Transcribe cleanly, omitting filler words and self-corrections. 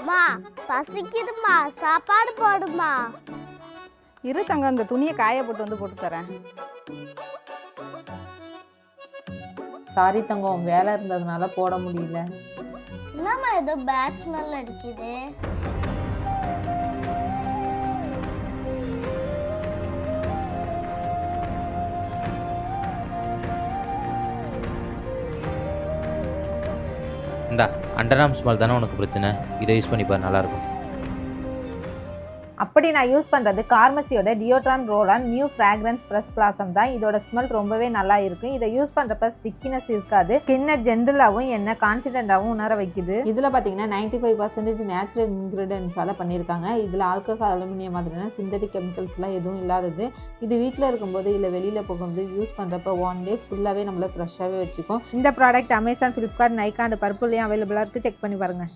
மா பசிக்குதுமா, சாப்பாடு போடுமா. இரு தங்கம், இந்த துணியை காய போட்டு வந்து போட்டு தரேன். சாரி தங்கம், வேலை இருந்ததுனால போட முடியல. என்னம்மா ஏதோ பேட் ஸ்மெல் அடிக்குது. இந்தா அண்டர்ஆர்ம்ஸ் ஸ்மெல் தானே உனக்கு பிரச்சனை, இதை யூஸ் பண்ணிப்பார் நல்லாயிருக்கும். அப்படி நான் யூஸ் பண்ணுறது கார்மசியோட deodorant roll on new fragrance fresh blossom தான். இதோட ஸ்மெல் ரொம்பவே நல்லா இருக்கும். இதை யூஸ் பண்ணுறப்ப ஸ்டிக்கினஸ் இருக்காது. ஸ்கின்னை ஜென்ரலாகவும் என்ன கான்ஃபிடென்ட்டாகவும் உணர வைக்குது. இதில் பார்த்தீங்கன்னா 95% நேச்சுரல் இன்க்ரீடியன்ஸால் பண்ணியிருக்காங்க. இதில் ஆல்கஹால், அலுமினியம் மாதிரியான சிந்தட்டிக் கெமிக்கல்ஸ்லாம் எதுவும் இல்லாதது. இது வீட்டில் இருக்கும்போது இல்லை வெளியில் போகும்போது யூஸ் பண்ணுறப்ப 1 டே ஃபுல்லாகவே நம்மளை ஃப்ரெஷ்ஷாகவே வச்சுக்கும். இந்த product Amazon, Flipkart, Nykaa and பர்பிள்லையும் அவைலபிளாக இருக்குது. செக் பண்ணி பாருங்கள்.